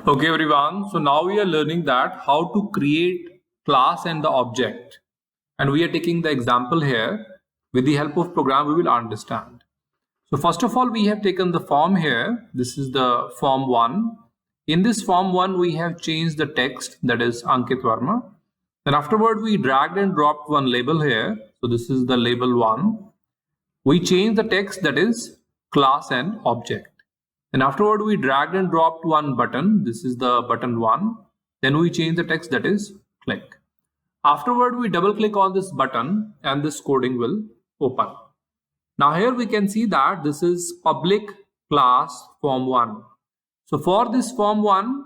Okay everyone, so now we are learning that how to create class and the object, and we are taking the example here. With the help of program we will understand. So first of all we have taken the form here. This is the form 1. In this form 1 we have changed the text, that is Ankit Verma. Then afterward we dragged and dropped one label here. So this is the label 1. We changed the text, that is class and object. Then afterward we dragged and dropped one button. This is the button 1. Then we change the text, that is click. Afterward we double click on this button and this coding will open. Now here we can see that this is public class form 1. So for this form 1,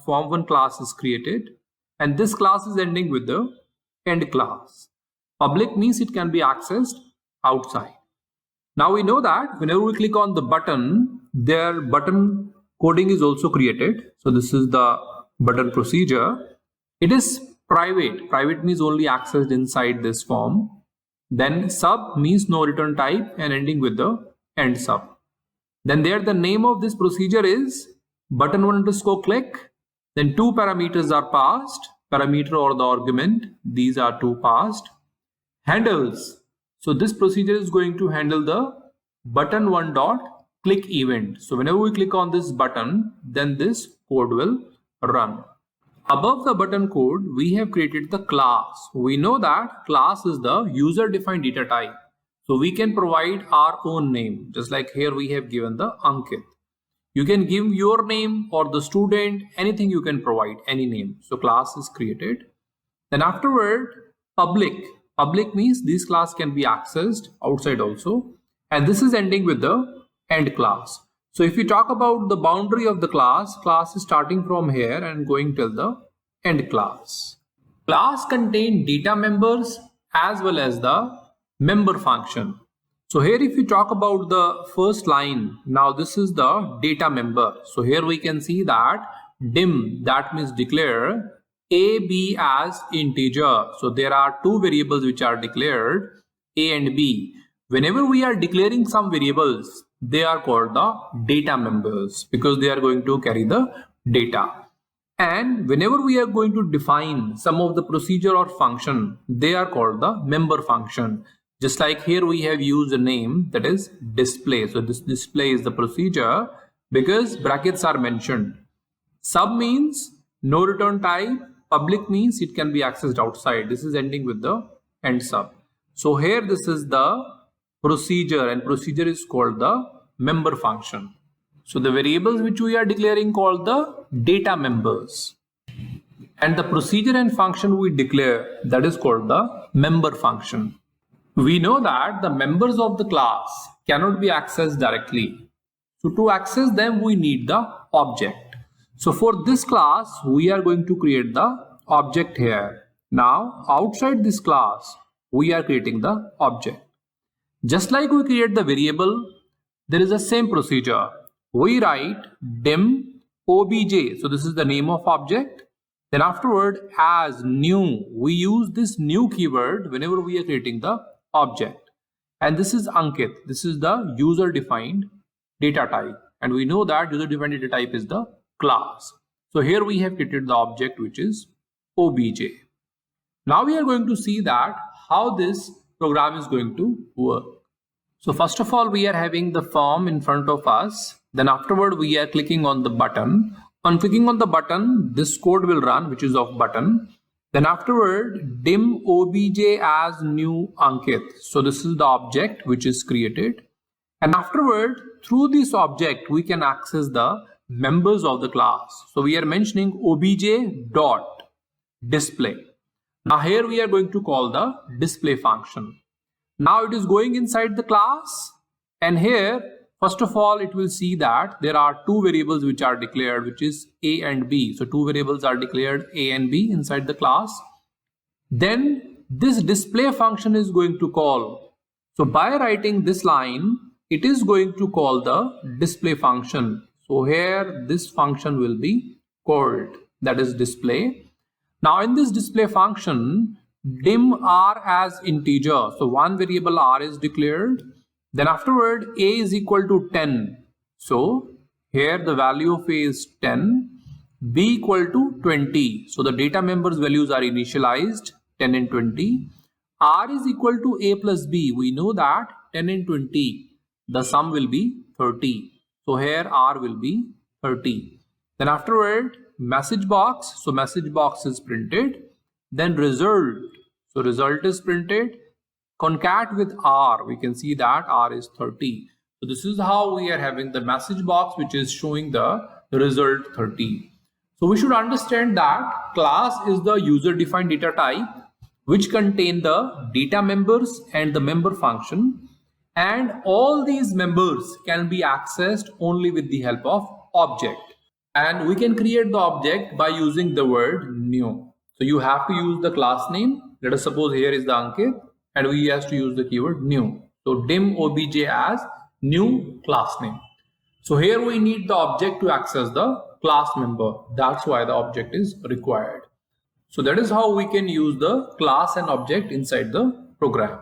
form 1 class is created, and this class is ending with the end class. Public means it can be accessed outside. Now we know that whenever we click on the button, their button coding is also created. So this is the button procedure. It is private. Private means only accessed inside this form. Then sub means no return type and ending with the end sub. Then there the name of this procedure is button 1 underscore click. Then two parameters are passed. Parameter or the argument. These are two passed. Handles. So this procedure is going to handle the button 1 dot click event. So whenever we click on this button, then this code will run. Above the button code, we have created the class. We know that class is the user defined data type. So we can provide our own name. Just like here we have given the Ankit. You can give your name or the student, anything you can provide, any name. So class is created. Then afterward, public. Public means this class can be accessed outside also. And this is ending with the end class. So if we talk about the boundary of the class is starting from here and going till the end class. Class contain data members as well as the member function. So here if we talk about the first line, now this is the data member. So here we can see that dim, that means declare a, b as integer. So there are two variables which are declared, a and b. Whenever we are declaring some variables, they are called the data members because they are going to carry the data. And whenever we are going to define some of the procedure or function, they are called the member function. Just like here we have used a name, that is display. So this display is the procedure because brackets are mentioned. Sub means no return type. Public means it can be accessed outside. This is ending with the end sub. So here this is the procedure, and procedure is called the member function. So the variables which we are declaring called the data members. And the procedure and function we declare, that is called the member function. We know that the members of the class cannot be accessed directly. So to access them, we need the object. So for this class, we are going to create the object here. Now, outside this class, we are creating the object. Just like we create the variable, there is the same procedure. We write dim obj. So this is the name of object. Then afterward, as new, we use this new keyword whenever we are creating the object. And this is Ankit. This is the user defined data type. And we know that user defined data type is the class. So here we have created the object which is obj. Now we are going to see that how this program is going to work. So first of all, we are having the form in front of us. Then afterward, we are clicking on the button. On clicking on the button, this code will run, which is of button. Then afterward, dim obj as new Ankit. So this is the object which is created. And afterward, through this object, we can access the members of the class. So we are mentioning obj dot display. Now here we are going to call the display function. Now it is going inside the class, and here first of all it will see that there are two variables which are declared, which is a and b. So two variables are declared, a and b, inside the class. Then this display function is going to call. So by writing this line, it is going to call the display function. So here this function will be called, that is display. Now in this display function, dim r as integer. So one variable r is declared. Then afterward a is equal to 10. So here the value of a is 10. b equal to 20. So the data members values are initialized 10 and 20. R is equal to a plus b. We know that 10 and 20, the sum will be 30. So here R will be 30. Then afterward, message box. So message box is printed. Then result. So result is printed. Concat with R. We can see that R is 30. So this is how we are having the message box, which is showing the result 30. So we should understand that class is the user defined data type which contain the data members and the member function, and all these members can be accessed only with the help of object, and we can create the object by using the word new. So you have to use the class name. Let us suppose here is the Ankit and we have to use the keyword new. So dim obj as new class name. So here we need the object to access the class member. That's why the object is required. So that is how we can use the class and object inside the program.